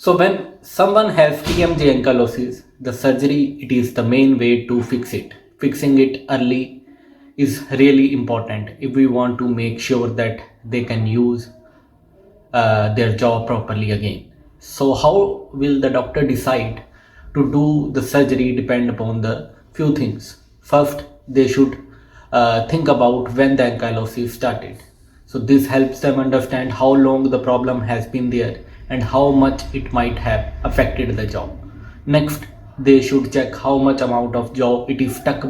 So when someone has TMJ ankylosis, the surgery it is the main way to fix it. Fixing it early is really important if we want to make sure that they can use their jaw properly again. So how will the doctor decide to do the surgery depend upon the few things. First, they should think about when the ankylosis started. So this helps them understand how long the problem has been there and how much it might have affected the jaw. Next, they should check how much amount of jaw it is stuck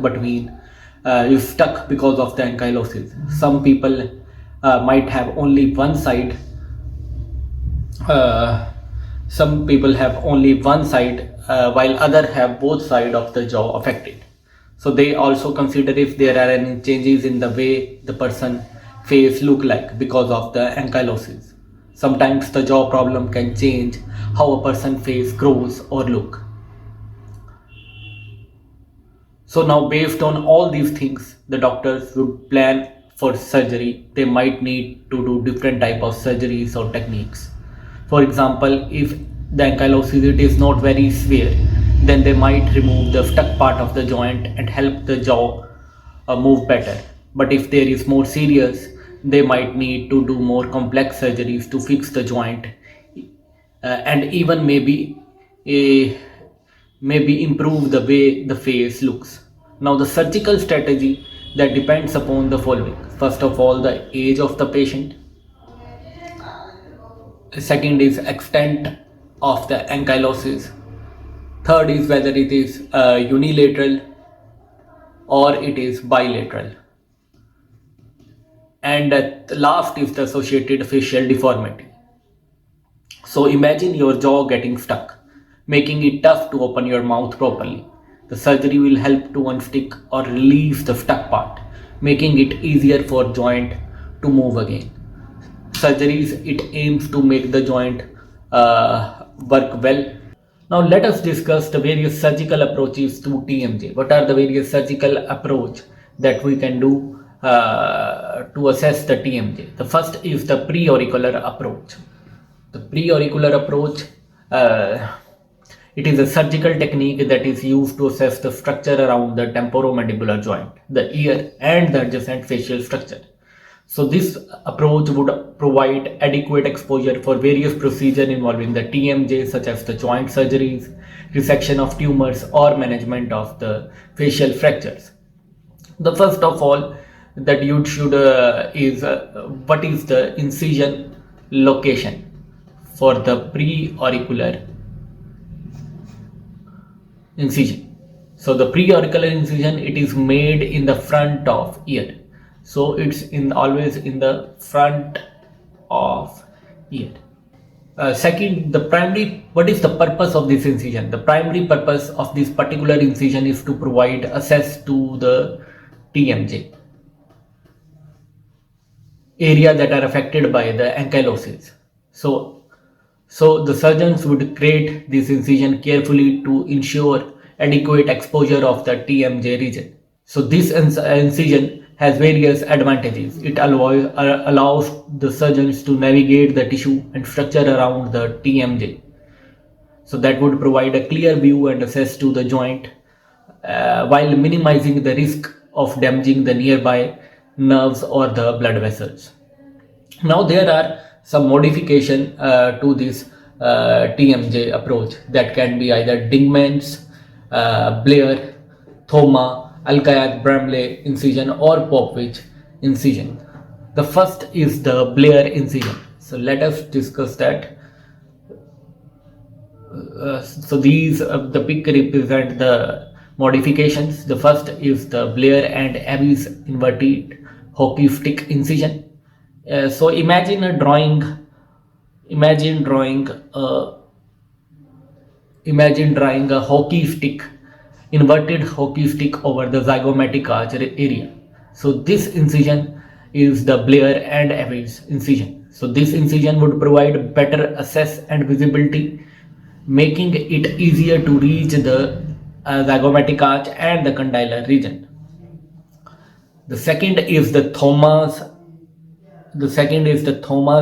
because of the ankylosis. Some people might have only one side uh, some people have only one side while other have both side of the jaw affected. So they also consider if there are any changes in the way the person face look like because of the ankylosis. Sometimes the jaw problem can change how a person face grows or look. So now based on all these things, the doctors would plan for surgery. They might need to do different type of surgeries or techniques. For example, if the ankylosis it is not very severe, then they might remove the stuck part of the joint and help the jaw move better. But if there is more serious, they might need to do more complex surgeries to fix the joint and even uh, maybe improve the way the face looks. Now, the surgical strategy that depends upon the following. First of all, the age of the patient. Second is extent of the ankylosis. Third is whether it is unilateral or it is bilateral. And last is the associated facial deformity. So imagine your jaw getting stuck, making it tough to open your mouth properly. The surgery will help to unstick or release the stuck part, making it easier for joint to move again. Surgeries it aims to make the joint work well. Now let us discuss the various surgical approaches to TMJ. What are the various surgical approach that we can do to assess the TMJ? The first is the preauricular approach. The preauricular approach, it is a surgical technique that is used to assess the structure around the temporomandibular joint, the ear, and the adjacent facial structure. So this approach would provide adequate exposure for various procedures involving the TMJ, such as the joint surgeries, resection of tumors, or management of the facial fractures. The first of all that you should is what is the incision location for the preauricular incision. So the preauricular incision it is made in the front of ear. So it's always in the front of ear. Second, what is the purpose of this incision? The primary purpose of this particular incision is to provide access to the TMJ area that are affected by the ankylosis. So the surgeons would create this incision carefully to ensure adequate exposure of the TMJ region. So this incision has various advantages. It allows the surgeons to navigate the tissue and structure around the TMJ. So that would provide a clear view and access to the joint while minimizing the risk of damaging the nearby nerves or the blood vessels. Now there are some modification to this TMJ approach that can be either Dingman's, Blair, Thoma, Alkayat-Bramley incision or Popwich incision. The first is the Blair incision. So let us discuss that. So these the pic represent the modifications. The first is the Blair and Abbey's inverted hockey stick incision. So imagine drawing a hockey stick, inverted hockey stick over the zygomatic arch area. So this incision is the Blair and Abbey's incision. So this incision would provide better access and visibility, making it easier to reach the zygomatic arch and the condylar region. The second is the Thomas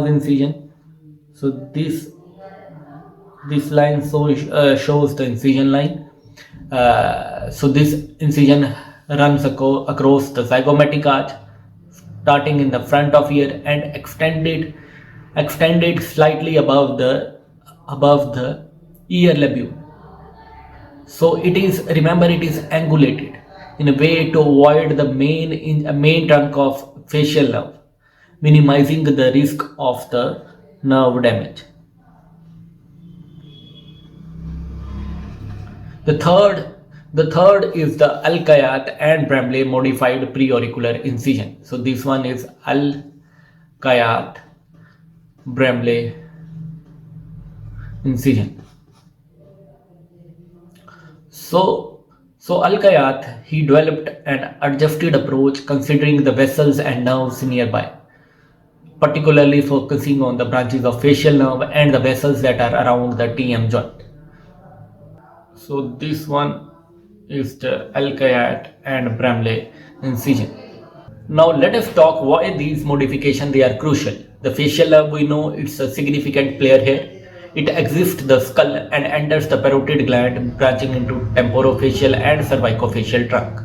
incision. So This line shows the incision line. So this incision runs across the zygomatic arch, starting in the front of ear and extended slightly above the ear labule. So it is, remember, it is angulated in a way to avoid the main trunk of facial nerve, minimizing the risk of the nerve damage. The third is the Alkayat and Bramley modified preauricular incision. So this one is Alkayat Bramley incision. So Alkayat, he developed an adjusted approach considering the vessels and nerves nearby, particularly focusing on the branches of facial nerve and the vessels that are around the TM joint. So this one is the Alkayat and Bramley incision. Now let us talk why these modifications they are crucial. The facial nerve, we know it's a significant player here. It exits the skull and enters the parotid gland, branching into temporofacial and cervicofacial trunk.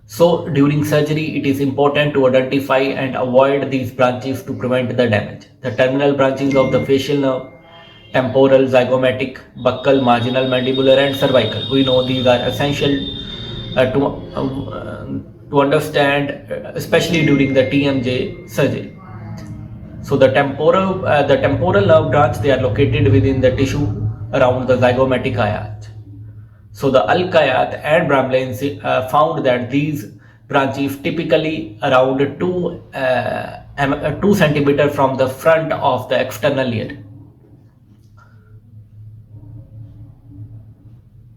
So during surgery, it is important to identify and avoid these branches to prevent the damage. The terminal branches of the facial nerve, temporal, zygomatic, buccal, marginal, mandibular, and cervical. We know these are essential to understand, especially during the TMJ surgery. So the temporal nerve branch, they are located within the tissue around the zygomatic arch. So the Alkayat and Bramley found that these branches typically around 2 centimeters from the front of the external ear,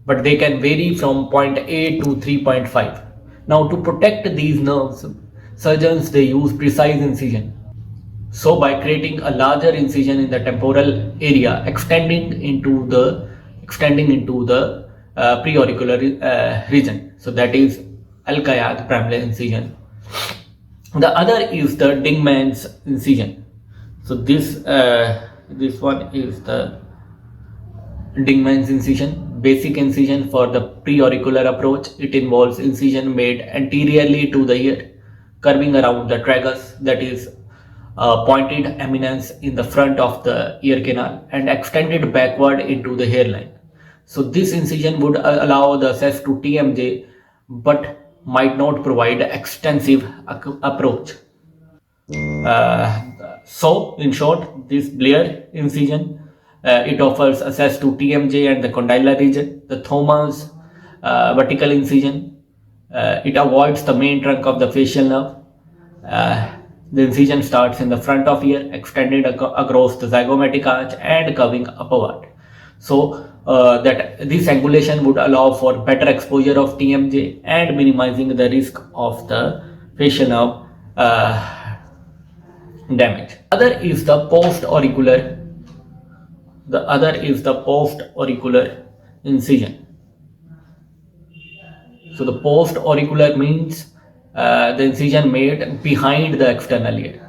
but they can vary from 0.8 to 3.5. Now to protect these nerves, surgeons they use precise incision. So by creating a larger incision in the temporal area, extending into the preauricular region. So that is Alkayat Bramley incision. The other is the Dingman's incision. So this one is the Dingman's incision, basic incision for the preauricular approach. It involves incision made anteriorly to the ear, curving around the tragus, that is pointed eminence in the front of the ear canal, and extended backward into the hairline. So this incision would allow the access to TMJ but might not provide extensive approach. So in short, this Blair incision, it offers access to TMJ and the condylar region. The Thomas vertical incision, it avoids the main trunk of the facial nerve. The incision starts in the front of ear, extended across the zygomatic arch and curving upward. So that this angulation would allow for better exposure of TMJ and minimizing the risk of the facial nerve damage. The other is the post-auricular incision. So the post-auricular means the incision made behind the external ear.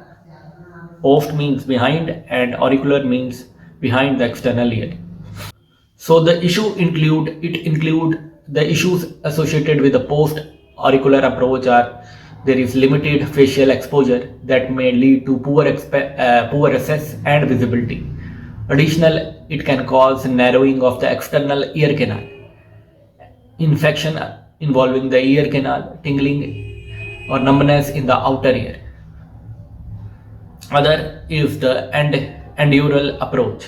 Post means behind and auricular means behind the external ear. So the issues associated with the post-auricular approach are: there is limited facial exposure that may lead to poor access and visibility. Additionally, it can cause narrowing of the external ear canal, infection involving the ear canal, tingling or numbness in the outer ear. Other is the endural approach.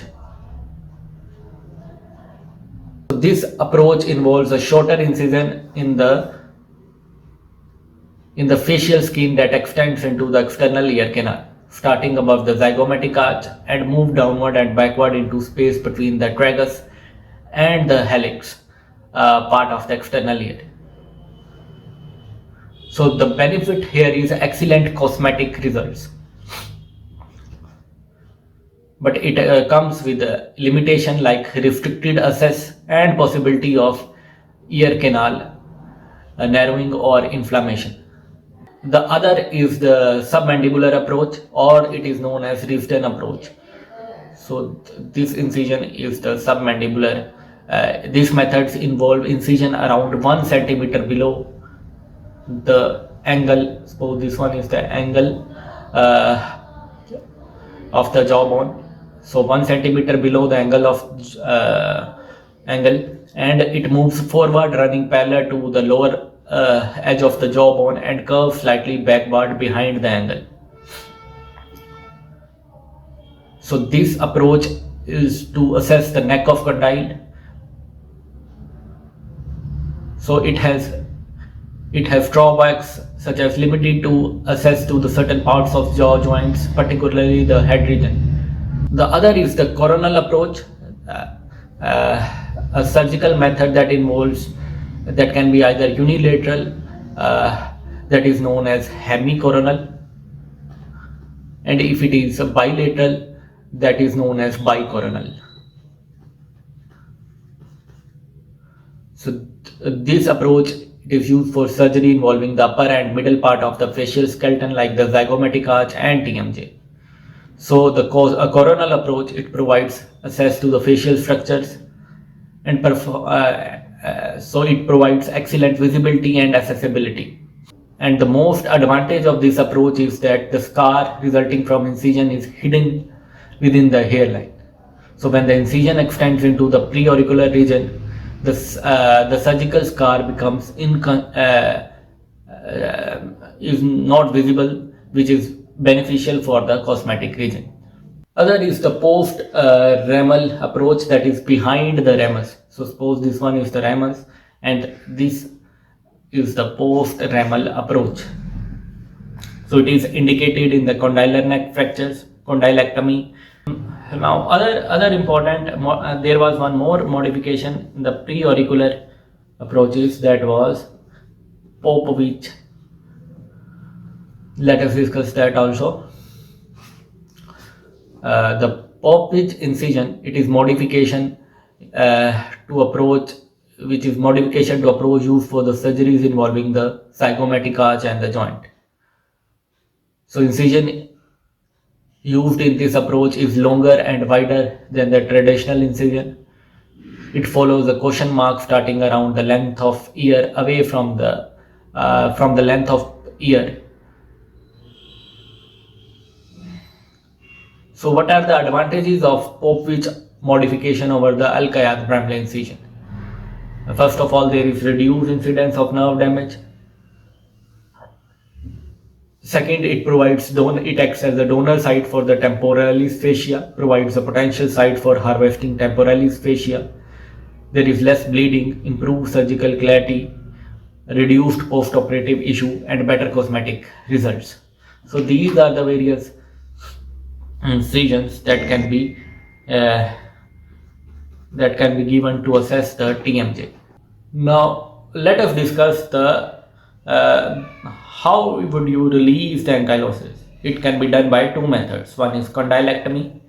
This approach involves a shorter incision in the facial skin that extends into the external ear canal, starting above the zygomatic arch and move downward and backward into space between the tragus and the helix part of the external ear. So the benefit here is excellent cosmetic results, but it comes with a limitation like restricted access and possibility of ear canal narrowing or inflammation. The other is the submandibular approach, or it is known as Risdon approach. This incision is the submandibular. These methods involve incision around 1 centimeter below the angle. Suppose this one is the angle of the jawbone. So 1 centimeter below the angle of angle, and it moves forward, running parallel to the lower edge of the jawbone and curves slightly backward behind the angle. So this approach is to assess the neck of condyle. So it has drawbacks such as limited to access to the certain parts of jaw joints, particularly the head region. The other is the coronal approach, a surgical method that can be either unilateral, that is known as hemicoronal, and if it is bilateral, that is known as bicoronal. So this approach is used for surgery involving the upper and middle part of the facial skeleton like the zygomatic arch and TMJ. So a coronal approach, it provides access to the facial structures and so it provides excellent visibility and accessibility. And the most advantage of this approach is that the scar resulting from incision is hidden within the hairline. So when the incision extends into the preauricular region, the surgical scar becomes is not visible, which is beneficial for the cosmetic region. Other is the post-ramal approach, that is behind the ramus. So suppose this one is the ramus and this is the post-ramal approach. So it is indicated in the condylar neck fractures, condylectomy. Now other important, there was one more modification in the preauricular approaches, that was Popovich. Let us discuss that also. The Popovich incision, it is modification to approach used for the surgeries involving the zygomatic arch and the joint. So incision used in this approach is longer and wider than the traditional incision. It follows a question mark starting around the length of ear away from the length of ear. So what are the advantages of Popovich modification over the Al-Kayad-Bramley incision? First of all, there is reduced incidence of nerve damage. Second, it acts as a donor site for the temporalis fascia, provides a potential site for harvesting temporalis fascia. There is less bleeding, improved surgical clarity, reduced post-operative issue, and better cosmetic results. So these are the various incisions that can be given to assess the TMJ. Now let us discuss the how would you release the ankylosis. It can be done by two methods. One is condylectomy,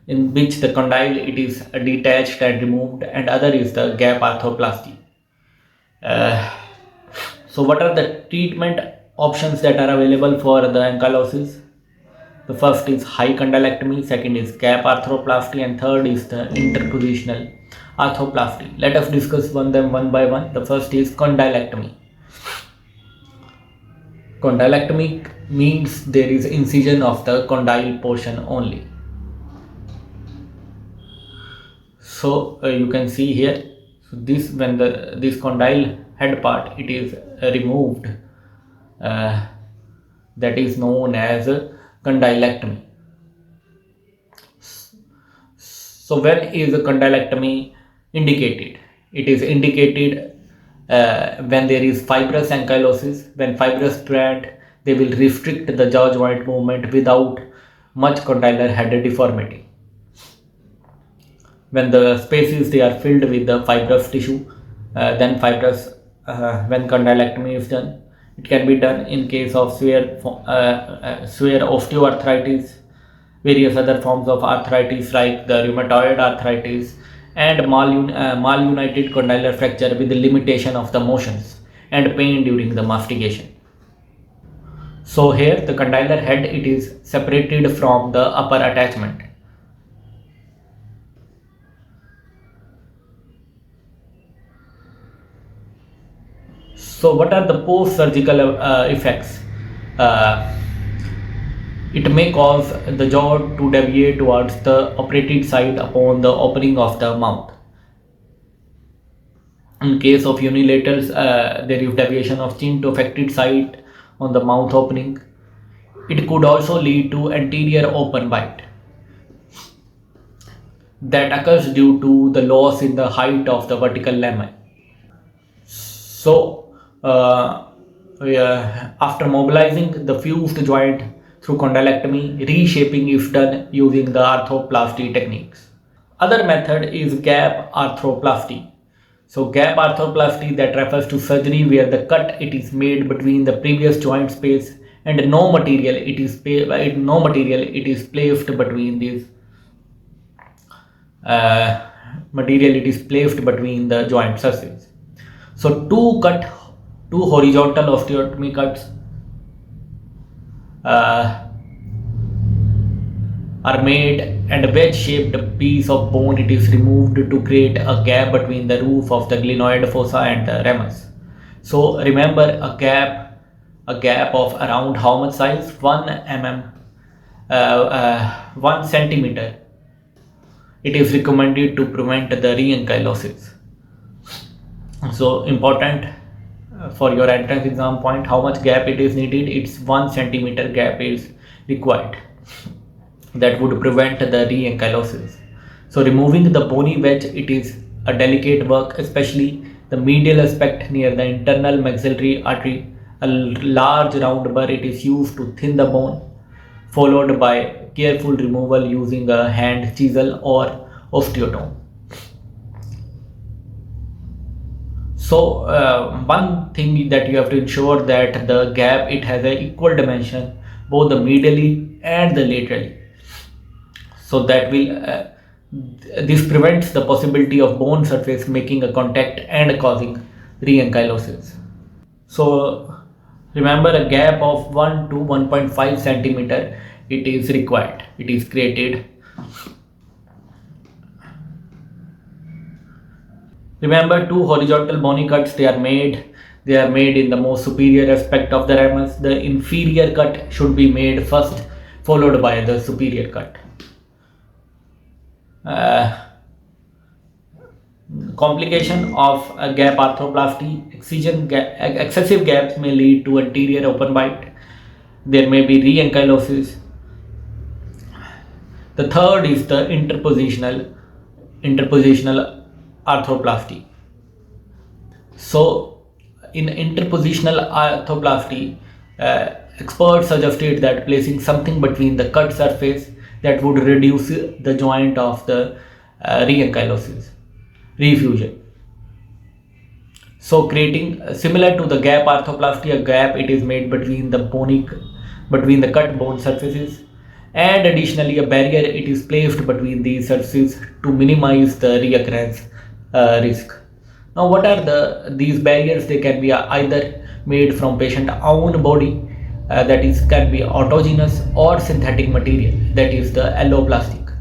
in which the condyle it is detached and removed, and other is the gap arthroplasty. So what are the treatment options that are available for the ankylosis? The first is high condylectomy, second is gap arthroplasty, and third is the interpositional arthroplasty. Let us discuss them one by one. The first is condylectomy. Condylectomy means there is incision of the condyle portion only. So you can see here, so this condyle head part, it is removed, that is known as condylectomy. So when is a condylectomy indicated? It is indicated when there is fibrous ankylosis. When fibrous present, they will restrict the jaw joint movement without much condylar head deformity. When the spaces they are filled with the fibrous tissue, then when condylectomy is done. It can be done in case of severe osteoarthritis, various other forms of arthritis like the rheumatoid arthritis, and malunited condylar fracture with the limitation of the motions and pain during the mastication. So here the condylar head, it is separated from the upper attachment. So what are the post-surgical effects? Uh, it may cause the jaw to deviate towards the operated side upon the opening of the mouth. In case of unilaters, there is deviation of chin to affected side on the mouth opening. It could also lead to anterior open bite that occurs due to the loss in the height of the vertical lemma. So, after mobilizing the fused joint through condylectomy, reshaping is done using the arthroplasty techniques. Other method is gap arthroplasty. So gap arthroplasty that refers to surgery where the cut it is made between the previous joint space and no material it is placed between these material it is placed between the joint surface. So two horizontal osteotomy cuts are made and a wedge shaped piece of bone it is removed to create a gap between the roof of the glenoid fossa and the ramus. So remember a gap of around how much size? 1 mm, 1 centimeter. It is recommended to prevent the re-ankylosis. So important for your entrance exam point, how much gap it is needed? It's 1 centimeter gap is required. That would prevent the re-ankylosis. So removing the bony wedge, it is a delicate work, especially the medial aspect near the internal maxillary artery. A large round burr it is used to thin the bone, followed by careful removal using a hand chisel or osteotome. So one thing that you have to ensure that the gap it has an equal dimension both the medially and the laterally. So that will this prevents the possibility of bone surface making a contact and causing re-ankylosis. So remember a gap of 1 to 1.5 centimeter it is required. It is created. Remember two horizontal bony cuts they are made in the most superior aspect of the ramus. The inferior cut should be made first followed by the superior cut. Complication of a gap arthroplasty, excessive gaps may lead to anterior open bite. There may be re-ankylosis. The third is the interpositional arthroplasty. So in interpositional arthroplasty, experts suggested that placing something between the cut surface that would reduce the joint of the re-ankylosis, refusion. So creating similar to the gap arthroplasty, a gap it is made between the cut bone surfaces, and additionally a barrier it is placed between these surfaces to minimize the reoccurrence risk. Now what are these barriers? They can be either made from patient own body, that is can be autogenous, or synthetic material, that is the alloplastic.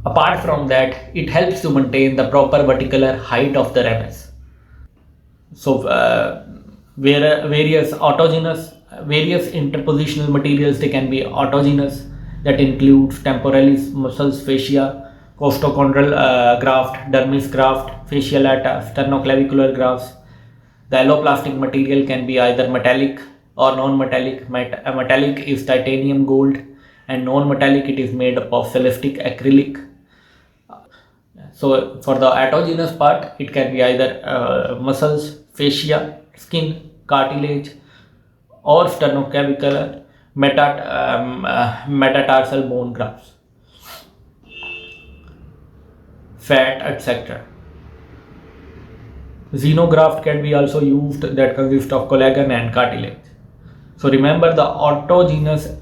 Apart from that, it helps to maintain the proper vertical height of the ramus. So various interpositional materials they can be autogenous, that includes temporalis muscles fascia, costochondral graft, dermis graft, facial lata, sternoclavicular grafts. The alloplastic material can be either metallic or non-metallic. Metallic is titanium gold, and non-metallic it is made up of celestic acrylic. So for the autogenous part, it can be either muscles, fascia, skin, cartilage, or sternoclavicular metatarsal bone grafts, fat, etc. Xenograft can be also used, that consists of collagen and cartilage. So remember the autogenous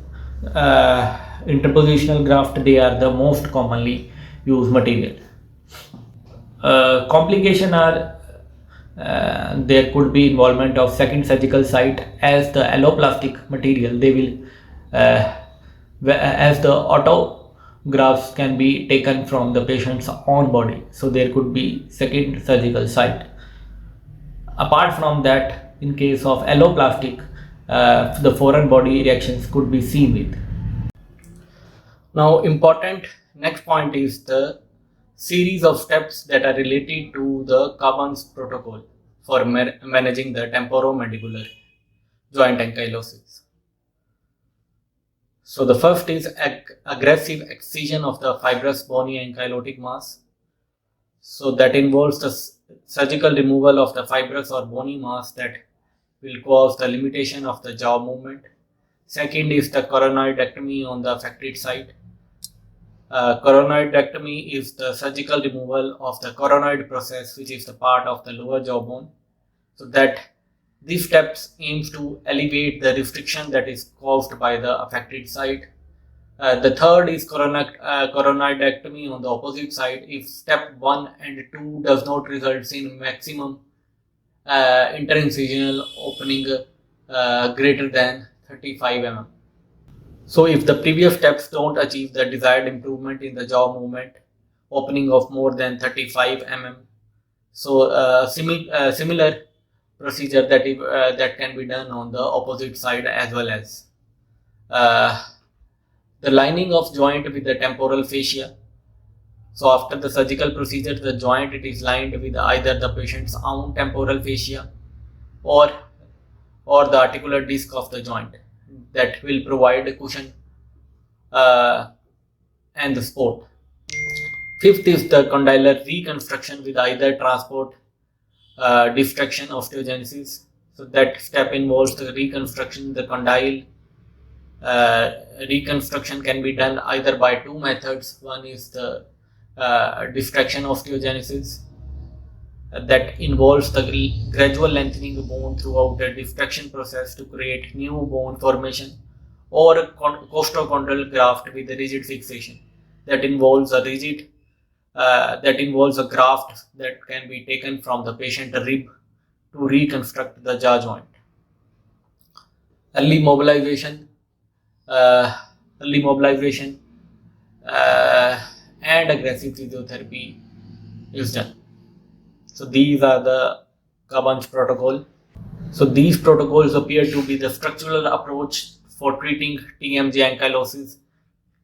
interpositional graft, they are the most commonly used material. Complication are there could be involvement of second surgical site, as the alloplastic material they will as the autografts can be taken from the patient's own body, so there could be second surgical site. Apart from that, in case of alloplastic, the foreign body reactions could be seen with. Now, important next point is the series of steps that are related to the Kaban's protocol for managing the temporomandibular joint ankylosis. So the first is aggressive excision of the fibrous bony ankylotic mass. So that involves the surgical removal of the fibrous or bony mass that will cause the limitation of the jaw movement. Second is the coronoidectomy on the affected site. Coronoidectomy is the surgical removal of the coronoid process, which is the part of the lower jawbone. So that these steps aims to alleviate the restriction that is caused by the affected site. The third is coronoidectomy on the opposite side if step 1 and 2 does not result in maximum interincisional opening greater than 35 mm. So if the previous steps don't achieve the desired improvement in the jaw movement, opening of more than 35 mm, so similar procedure that can be done on the opposite side as well as the lining of joint with the temporal fascia. So after the surgical procedure, the joint it is lined with either the patient's own temporal fascia or the articular disc of the joint that will provide a cushion and the support. Fifth is the condylar reconstruction with either transport diffraction osteogenesis. So that step involves the reconstruction. The condyle reconstruction can be done either by two methods. One is the diffraction osteogenesis that involves the gradual lengthening of bone throughout the diffraction process to create new bone formation, or a costochondral graft with a rigid fixation that involves a graft that can be taken from the patient rib to reconstruct the jaw joint. Early mobilization and aggressive physiotherapy is done. So these are the Kaban's protocol. So these protocols appear to be the structural approach for treating TMJ ankylosis,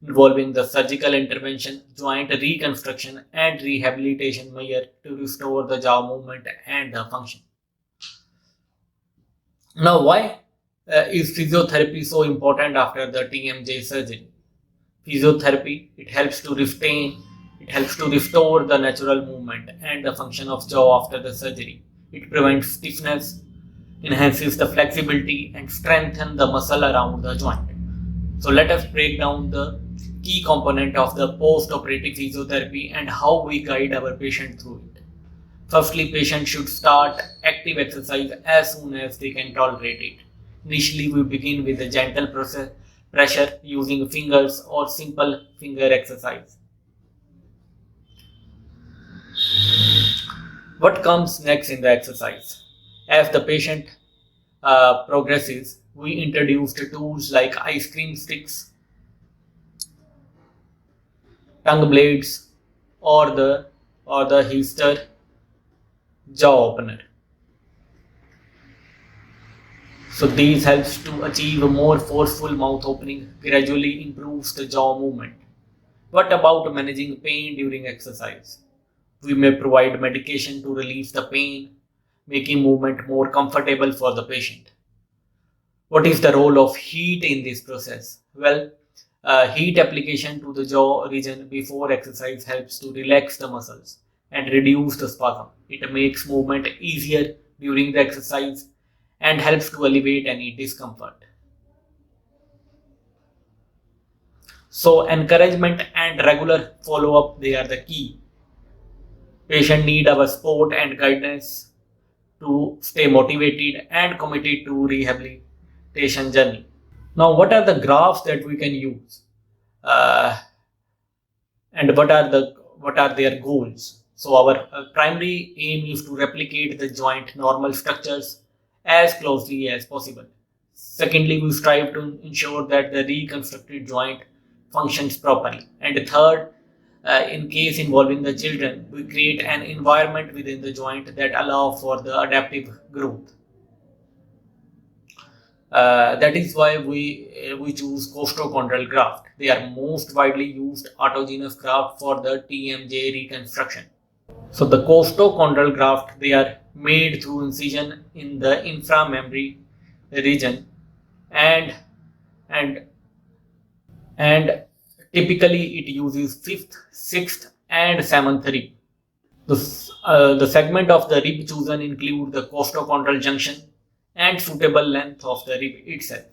involving the surgical intervention, joint reconstruction and rehabilitation measure to restore the jaw movement and the function. Now, why is physiotherapy so important after the TMJ surgery? Physiotherapy, it helps to restore the natural movement and the function of jaw after the surgery. It prevents stiffness, enhances the flexibility and strengthens the muscle around the joint. So let us break down the key component of the post-operative physiotherapy and how we guide our patient through it. Firstly, patient should start active exercise as soon as they can tolerate it. Initially, we begin with a gentle pressure using fingers or simple finger exercise. What comes next in the exercise? As the patient progresses, we introduced tools like ice cream sticks, tongue blades, or the Heister jaw opener. So these helps to achieve a more forceful mouth opening, gradually improves the jaw movement. What about managing pain during exercise? We may provide medication to relieve the pain, making movement more comfortable for the patient. What is the role of heat in this process? Well, heat application to the jaw region before exercise helps to relax the muscles and reduce the spasm. It makes movement easier during the exercise and helps to alleviate any discomfort. So encouragement and regular follow-up, they are the key. Patient need our support and guidance to stay motivated and committed to rehabilitation journey. Now, what are the graphs that we can use, and what are their goals? So our primary aim is to replicate the joint normal structures as closely as possible. Secondly, we strive to ensure that the reconstructed joint functions properly. And third, In case involving the children, we create an environment within the joint that allow for the adaptive growth. That is why we choose costochondral graft. They are most widely used autogenous graft for the TMJ reconstruction. So the costochondral graft, they are made through incision in the inframammary region, and and and typically it uses fifth, sixth, and seventh rib. The segment of the rib chosen include the costochondral junction and suitable length of the rib itself.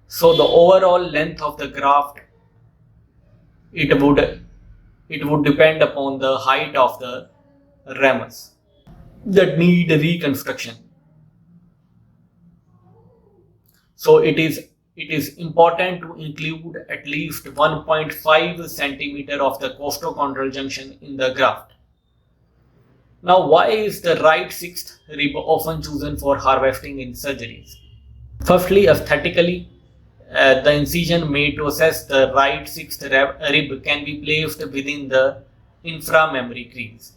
So the overall length of the graft, it would depend upon the height of the ramus that need reconstruction. So it is important to include at least 1.5 centimeter of the costochondral junction in the graft. Now, why is the right sixth rib often chosen for harvesting in surgeries? Firstly, aesthetically, the incision made to assess the right sixth rib can be placed within the inframammary crease.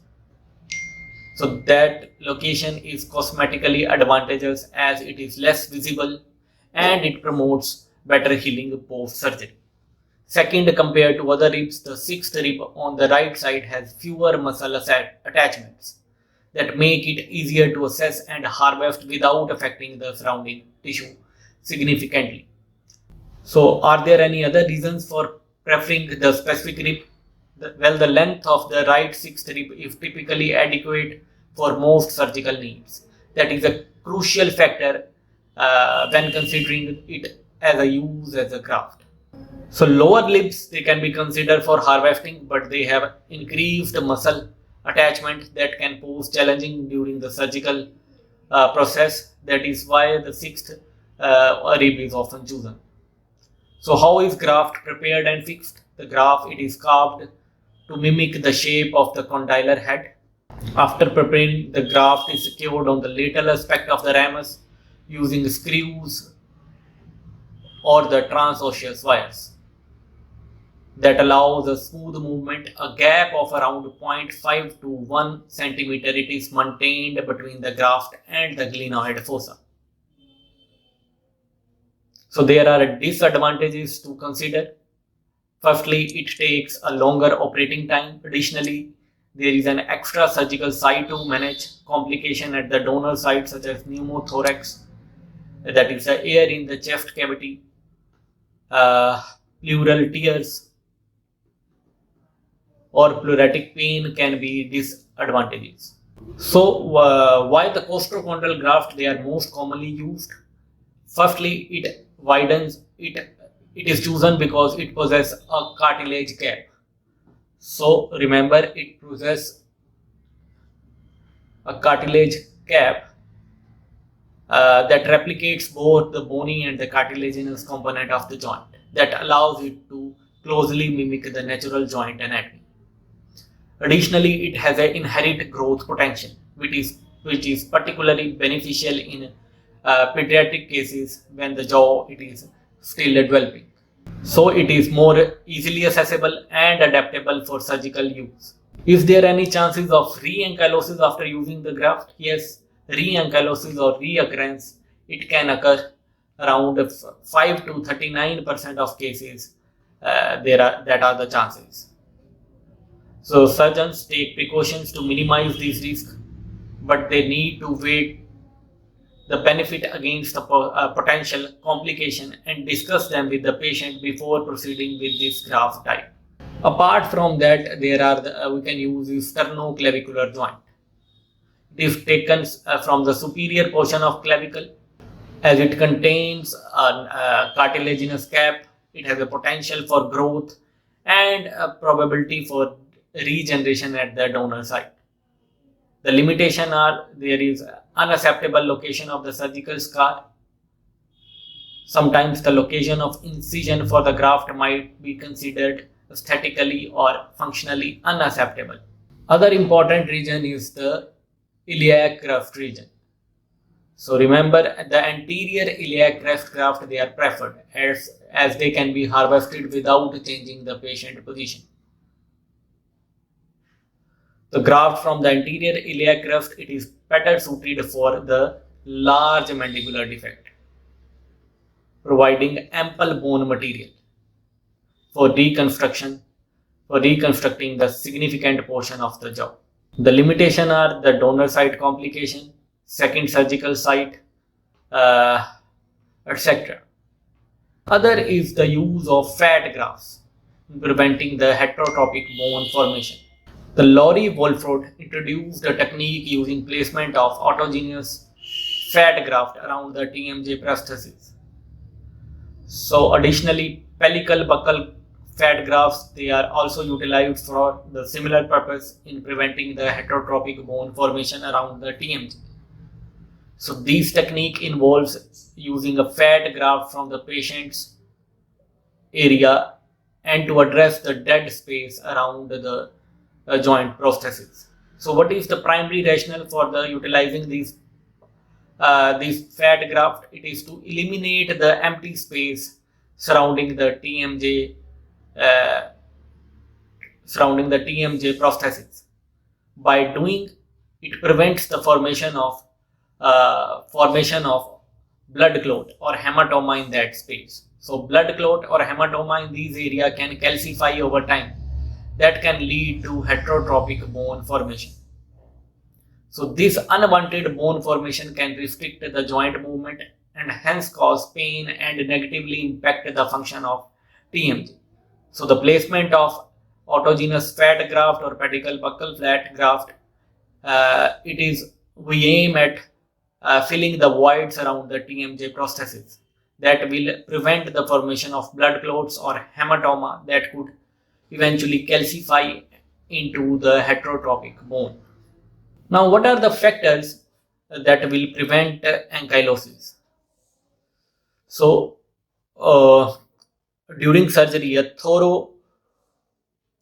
So that location is cosmetically advantageous as it is less visible and it promotes better healing post-surgery. Second, compared to other ribs, the sixth rib on the right side has fewer muscle attachments that make it easier to assess and harvest without affecting the surrounding tissue significantly. So, are there any other reasons for preferring the specific rib? Well, the length of the right sixth rib is typically adequate for most surgical needs. That is a crucial factor when considering it as a use as a graft. So lower lips, they can be considered for harvesting, but they have increased muscle attachment that can pose challenging during the surgical process. That is why the sixth rib is often chosen. So how is graft prepared and fixed? The graft, it is carved to mimic the shape of the condylar head. After preparing, the graft is secured on the lateral aspect of the ramus using screws or the transosseous wires that allows a smooth movement. A gap of around 0.5 to 1 centimeter it is maintained between the graft and the glenoid fossa. So there are disadvantages to consider. Firstly, it takes a longer operating time. Additionally, there is an extra surgical site to manage complication at the donor site such as pneumothorax, that is the air in the chest cavity, pleural tears, or pleuritic pain can be disadvantages. So why the costochondral graft they are most commonly used? Firstly, it is chosen because it possesses a cartilage cap. So remember, it possesses a cartilage cap that replicates both the bony and the cartilaginous component of the joint, that allows it to closely mimic the natural joint anatomy. Additionally, it has an inherent growth potential, which is particularly beneficial in pediatric cases when the jaw it is still developing. So it is more easily accessible and adaptable for surgical use. Is there any chances of re-ankylosis after using the graft? Yes, re-ankylosis or reoccurrence, it can occur around 5 to 39% of cases. That are the chances. So surgeons take precautions to minimize these risks, but they need to weigh the benefit against the potential complication and discuss them with the patient before proceeding with this graft type. Apart from that, there are we can use the sternoclavicular joint. It is taken from the superior portion of clavicle, as it contains a cartilaginous cap. It has a potential for growth and a probability for regeneration at the donor site. The limitation are there is unacceptable location of the surgical scar. Sometimes the location of incision for the graft might be considered aesthetically or functionally unacceptable. Other important region is the iliac graft region. So remember, the anterior iliac graft they are preferred as they can be harvested without changing the patient position. The graft from the anterior iliac crest, it is better suited for the large mandibular defect, providing ample bone material for reconstruction, for reconstructing the significant portion of the jaw. The limitation are the donor site complication, second surgical site, uh, etc. Other is the use of fat grafts in preventing the heterotropic bone formation. The Laurie Wolford introduced a technique using placement of autogenous fat graft around the TMJ prosthesis. So additionally, pellicle buccal fat grafts, they are also utilized for the similar purpose in preventing the heterotropic bone formation around the TMJ. So this technique involves using a fat graft from the patient's area and to address the dead space around the joint prosthesis. So what is the primary rationale for the utilizing this fat graft? It is to eliminate the empty space surrounding the TMJ prosthesis. By doing it prevents the formation of blood clot or hematoma in that space. So blood clot or hematoma in these area can calcify over time. That can lead to heterotropic bone formation. So this unwanted bone formation can restrict the joint movement and hence cause pain and negatively impact the function of TMJ. So the placement of autogenous fat graft or pedicle buccal fat graft, we aim at filling the voids around the TMJ prosthesis that will prevent the formation of blood clots or hematoma that could eventually calcify into the heterotropic bone. Now, what are the factors that will prevent ankylosis? So, during surgery, a thorough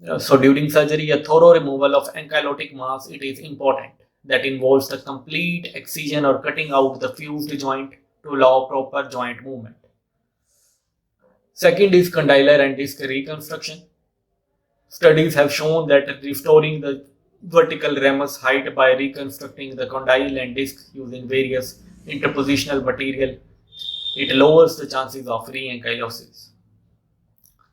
removal of ankylotic mass, it is important. That involves the complete excision or cutting out the fused joint to allow proper joint movement. Second is condylar and disc reconstruction. Studies have shown that restoring the vertical ramus height by reconstructing the condyle and disc using various interpositional material, it lowers the chances of re-ankylosis.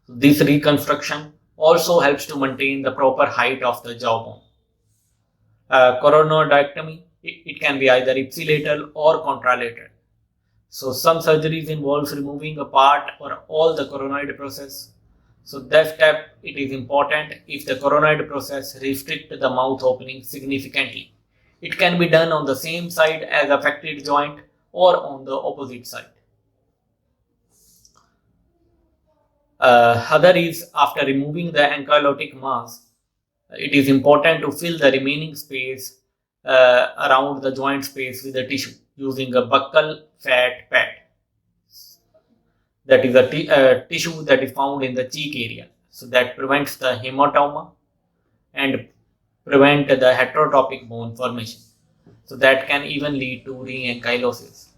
This reconstruction also helps to maintain the proper height of the jawbone. Coronodectomy, it can be either ipsilateral or contralateral. So some surgeries involves removing a part or all the coronoid process. So that step, it is important if the coronoid process restricts the mouth opening significantly. It can be done on the same side as affected joint or on the opposite side. Other is after removing the ankylotic mass, it is important to fill the remaining space around the joint space with the tissue using a buccal fat pad. That is a tissue that is found in the cheek area. So that prevents the hematoma and prevent the heterotropic bone formation. So that can even lead to re-ankylosis.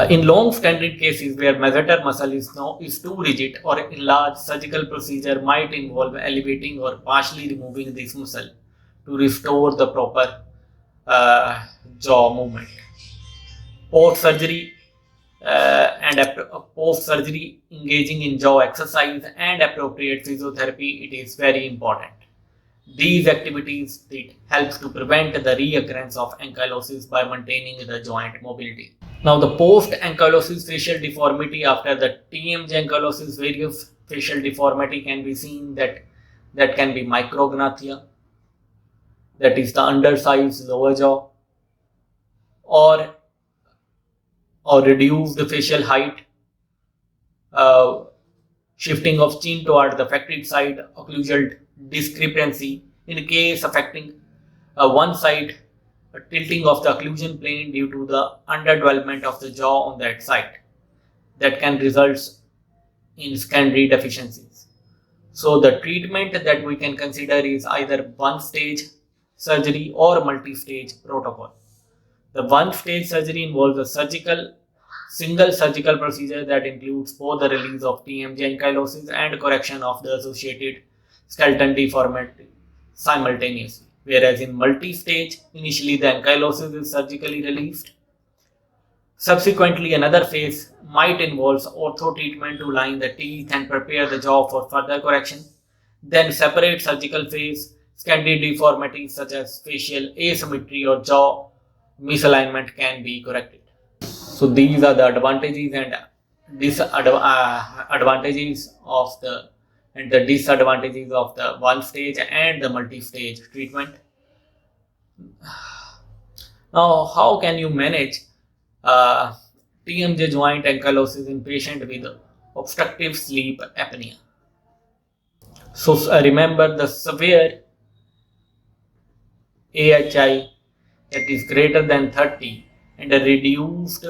In long-standing cases where masseter muscle is too rigid or enlarged, surgical procedure might involve elevating or partially removing this muscle to restore the proper jaw movement. Post-surgery post-surgery engaging in jaw exercise and appropriate physiotherapy, it is very important. These activities, it helps to prevent the reoccurrence of ankylosis by maintaining the joint mobility. Now, the post-ankylosis facial deformity after the TMJ ankylosis, various facial deformity can be seen that can be micrognathia, that is the undersized lower jaw, or reduced facial height, shifting of chin toward the affected side, occlusal discrepancy in case affecting one side, tilting of the occlusion plane due to the underdevelopment of the jaw on that side, that can result in secondary deficiencies. So the treatment that we can consider is either one-stage surgery or multi-stage protocol. The one-stage surgery involves a single surgical procedure that includes both the release of TMJ ankylosis and correction of the associated skeleton deformity simultaneously. whereas in multi-stage, initially the ankylosis is surgically relieved. Subsequently, another phase might involve ortho treatment to line the teeth and prepare the jaw for further correction. Then separate surgical phase, secondary deformities such as facial asymmetry or jaw misalignment can be corrected. So these are the advantages and disadvantages of the disadvantages of the one stage and the multi-stage treatment. Now, how can you manage uh, TMJ joint ankylosis in patient with obstructive sleep apnea? So remember the severe AHI that is greater than 30 and a reduced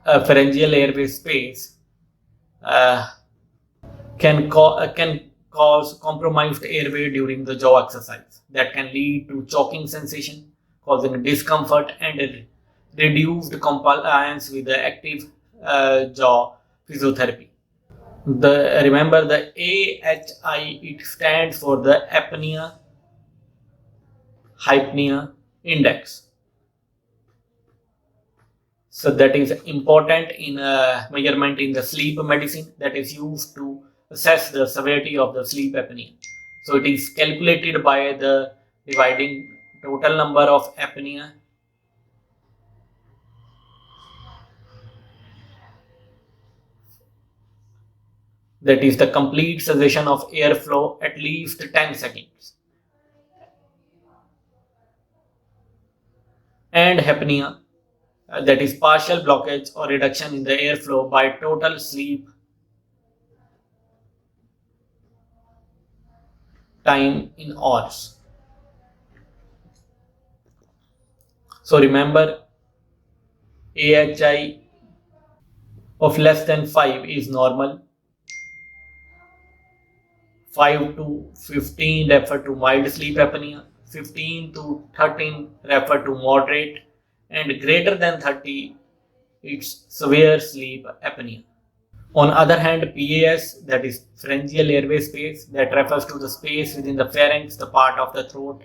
pharyngeal airway space uh, can cause compromised airway during the jaw exercise. That can lead to choking sensation, causing discomfort and a reduced compliance with the active jaw physiotherapy. The remember the AHI, it stands for the apnea hypnea index. So that is important in measurement in the sleep medicine that is used to assess the severity of the sleep apnea. So it is calculated by the dividing total number of apnea that is the complete cessation of airflow at least 10 seconds and hypnea that is partial blockage or reduction in the airflow by total sleep time in hours. So remember AHI of less than 5 is normal, 5 to 15 refer to mild sleep apnea, 15 to 13 refer to moderate, and greater than 30 it's severe sleep apnea. On other hand, PAS, that is pharyngeal airway space, that refers to the space within the pharynx, the part of the throat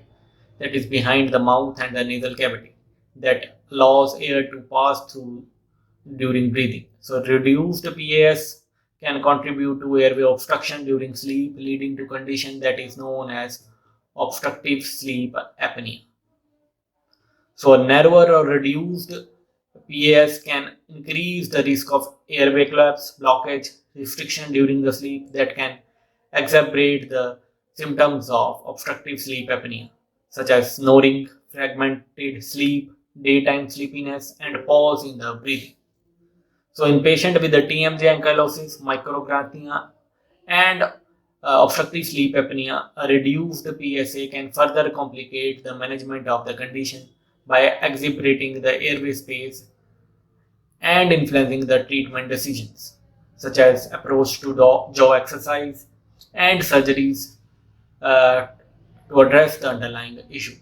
that is behind the mouth and the nasal cavity that allows air to pass through during breathing. So reduced PAS can contribute to airway obstruction during sleep, leading to condition that is known as obstructive sleep apnea. So a narrower or reduced PAS can increase the risk of airway collapse, blockage, restriction during the sleep that can exacerbate the symptoms of obstructive sleep apnea, such as snoring, fragmented sleep, daytime sleepiness, and pause in the breathing. So in patient with the TMJ ankylosis, micrognathia, and obstructive sleep apnea, a reduced PSA can further complicate the management of the condition by exacerbating the airway space and influencing the treatment decisions, such as approach to jaw exercise and surgeries uh, to address the underlying issue.